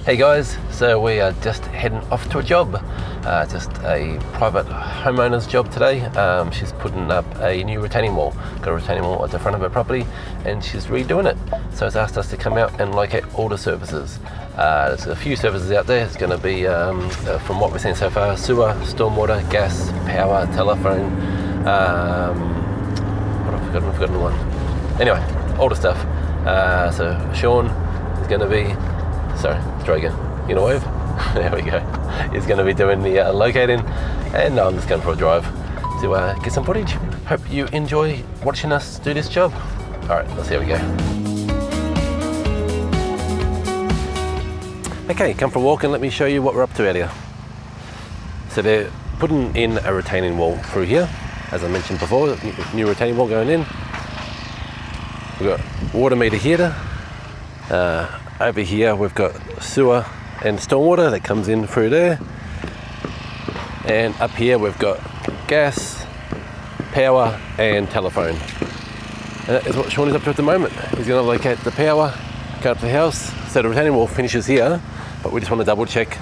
Hey guys, so we are just heading off to a job, just a private homeowner's job today. She's putting up a new retaining wall, got a retaining wall at the front of her property and she's redoing it. So it's asked us to come out and locate all the services. There's a few services out there. It's going to be, from what we've seen so far, sewer, stormwater, gas, power, telephone, what have I forgotten one. Anyway, all the stuff. So Sean is going to be, sorry, try again. You know, wave. There we go. He's going to be doing the locating, and I'm just going for a drive to get some footage. Hope you enjoy watching us do this job. All right, let's see how we go. Okay, come for a walk and let me show you what we're up to out here. So they're putting in a retaining wall through here, as I mentioned before. New retaining wall going in. We've got water meter here. Over here we've got sewer and stormwater that comes in through there, and up here we've got gas, power and telephone. And that is what Sean is up to at the moment. He's going to locate the power, go up to the house. So the retaining wall finishes here, but we just want to double check.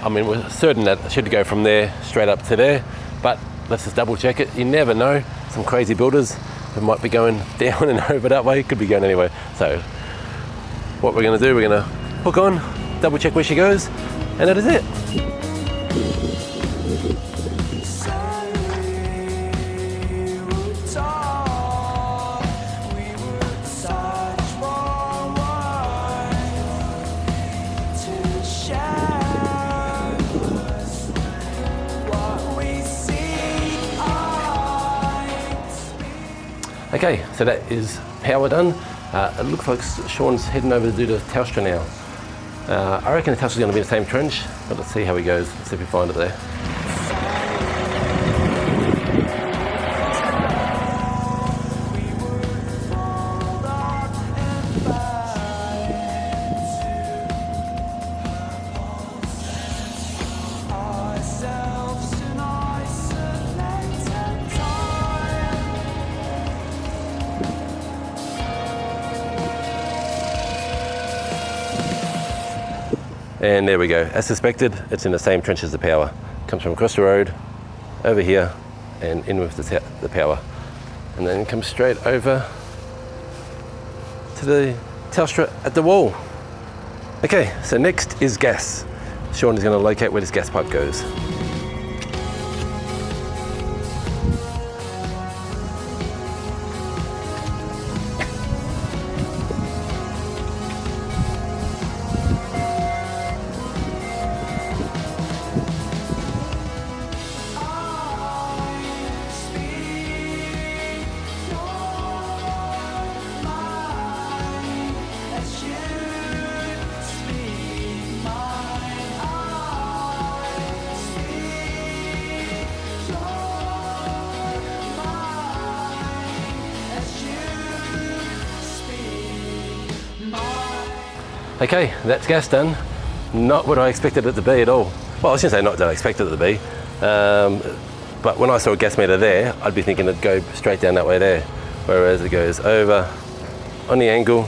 I mean, we're certain that it should go from there straight up to there, but let's just double check it. You never know, some crazy builders that might be going down and over that way, could be going anywhere. So what we're going to do, we're going to hook on, double check where she goes, and that is it. Okay, so that is power done. It looks like Sean's heading over to do the Telstra now. I reckon the Telstra's going to be in the same trench, but let's see how he goes. Let's see if we find it there. And there we go. As suspected, it's in the same trench as the power. Comes from across the road, over here, and in with the power. And then comes straight over to the Telstra at the wall. Okay, so next is gas. Sean is going to locate where this gas pipe goes. Okay, that's gas done. Not what I expected it to be at all. Well, I shouldn't say not that I expected it to be, but when I saw a gas meter there, I'd be thinking it'd go straight down that way there, whereas it goes over on the angle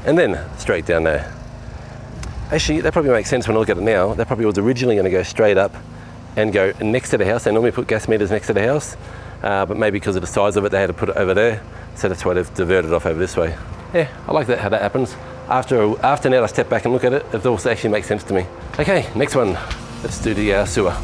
and then straight down there. Actually, that probably makes sense when I look at it now. That probably was originally going to go straight up and go next to the house. They normally put gas meters next to the house, but maybe because of the size of it, they had to put it over there. So that's why they've diverted off over this way. Yeah, I like that, how that happens. After now I step back and look at it, it also actually makes sense to me. Okay, next one. Let's do the sewer.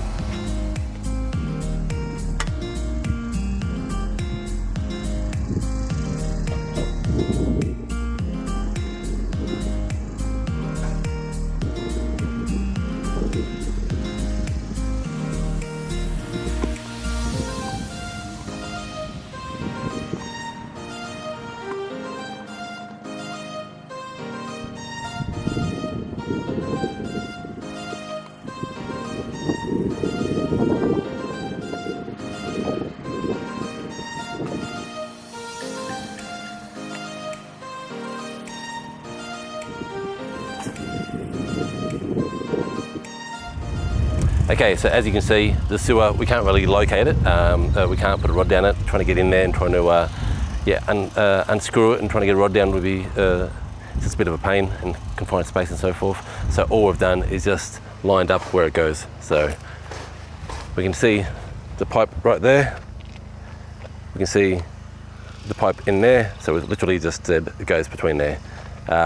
Okay, so as you can see, the sewer, we can't really locate it. We can't put a rod down it. Trying to get in there and trying to unscrew it and trying to get a rod down would be It's just a bit of a pain and confined space and so forth. So all we've done is just lined up where it goes. So we can see the pipe right there. We can see the pipe in there. So it literally just it goes between there.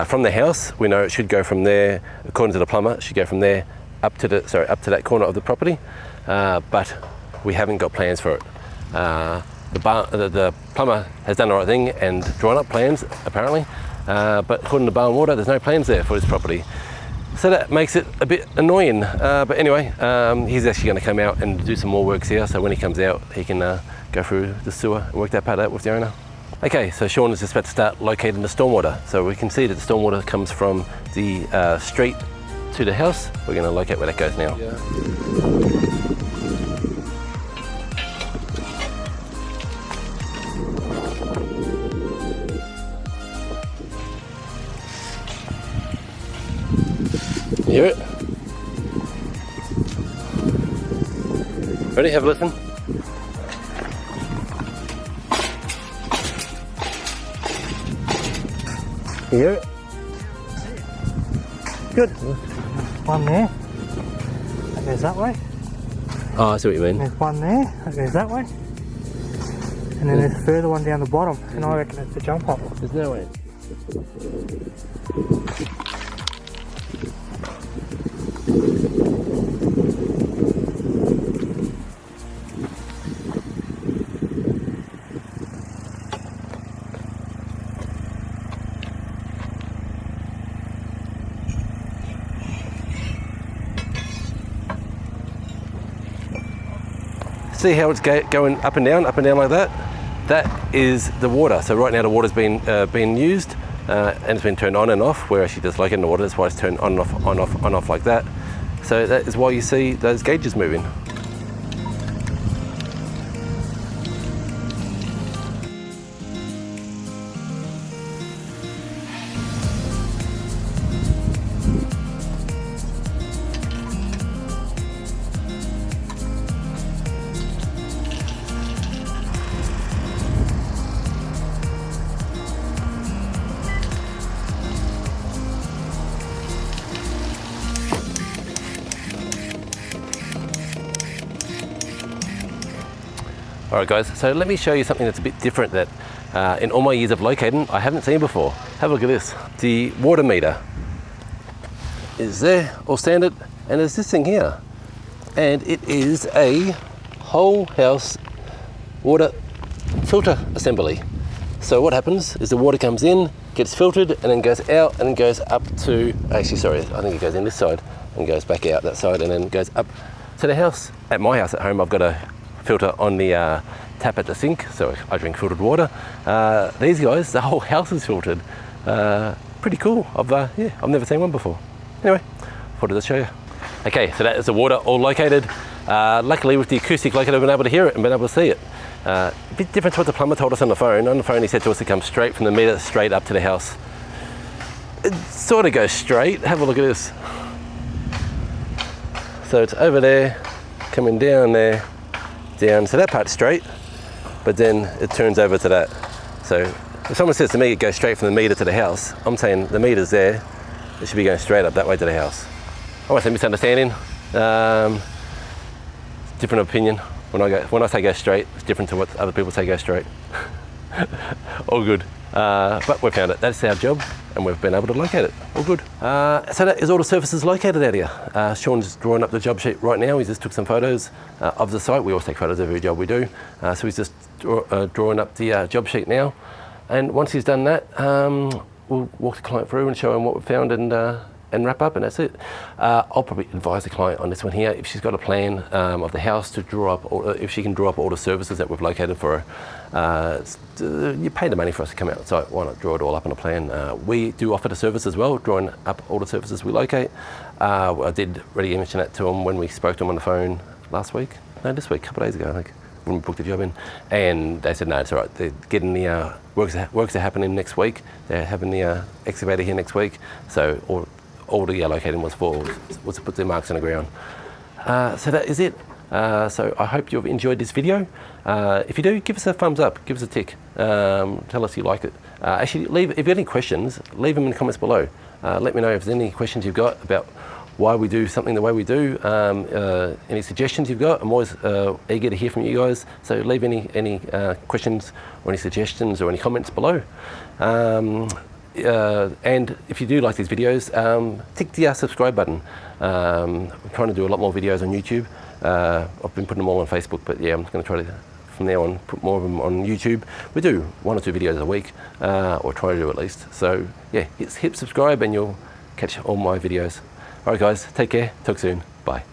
From the house, we know it should go from there, according to the plumber, it should go from there up to that corner of the property. But we haven't got plans for it. The plumber has done the right thing and drawn up plans apparently, but according to Barn Water, there's no plans there for this property. So that makes it a bit annoying. But anyway, he's actually going to come out and do some more works here. So when he comes out, he can go through the sewer and work that part out with the owner. Okay, so Sean is just about to start locating the stormwater. So we can see that the stormwater comes from the street to the house. We're going to locate where that goes now. Yeah. You hear it? Ready? Have a listen. You hear it? Good. One there. That goes that way. Oh, I see what you mean. There's one there. That goes that way. And then there's a further one down the bottom. And I reckon it's the jump up. There's no way. See how it's going up and down like that? That is the water. So right now the water's being used and it's been turned on and off. We're actually just locating the water, that's why it's turned on and off, on off, on off like that. So that is why you see those gauges moving. Alright guys, so let me show you something that's a bit different that in all my years of locating I haven't seen before. Have a look at this. The water meter is there, all standard, and there's this thing here. And it is a whole house water filter assembly. So what happens is the water comes in, gets filtered, and then goes out and then goes up to, actually sorry, I think it goes in this side and goes back out that side and then goes up to the house. At my house at home, I've got a filter on the tap at the sink, so I drink filtered water. These guys, the whole house is filtered. Pretty cool. I've never seen one before. Anyway, thought I'd just show you. Okay, so that is the water all located. Luckily with the acoustic locator, I've been able to hear it and been able to see it. A bit different to what the plumber told us on the phone. On the phone he said to us to come straight from the meter straight up to the house. It sort of goes straight. Have a look at this. So it's over there, coming down there, down, so that part's straight, but then it turns over to that. So if someone says to me it goes straight from the meter to the house, I'm saying the meter's there, it should be going straight up that way to the house. I won't say misunderstanding, different opinion. When I say go straight, it's different to what other people say go straight. All good. But we found it. That's our job, and we've been able to locate it. All good. So that is all the surfaces located out here. Sean's drawing up the job sheet right now. He just took some photos of the site. We always take photos of every job we do. So he's just drawing up the job sheet now. And once he's done that, we'll walk the client through and show him what we've found and wrap up, and that's it. I'll probably advise the client on this one here, if she's got a plan of the house to draw up, or if she can draw up all the services that we've located for her. You pay the money for us to come out, so why not draw it all up on a plan? We do offer the service as well, drawing up all the services we locate. I did already mention that to them when we spoke to them on the phone this week, a couple of days ago, I think, when we booked the job in, and they said no, it's all right. They're getting the works are happening next week. They're having the excavator here next week, so all the locating was to put their marks on the ground. So that is it. So I hope you've enjoyed this video. If you do, give us a thumbs up, give us a tick, tell us you like it. Actually, if you've got any questions, leave them in the comments below. Let me know if there's any questions you've got about why we do something the way we do, any suggestions you've got. I'm always eager to hear from you guys, so leave any questions or any suggestions or any comments below. And if you do like these videos, tick the subscribe button. I'm trying to do a lot more videos on YouTube. I've been putting them all on Facebook, but yeah, I'm going to try to, from now on, put more of them on YouTube. We do 1 or 2 videos a week, or try to do at least. So yeah, hit subscribe and you'll catch all my videos. All right guys, take care, talk soon, bye.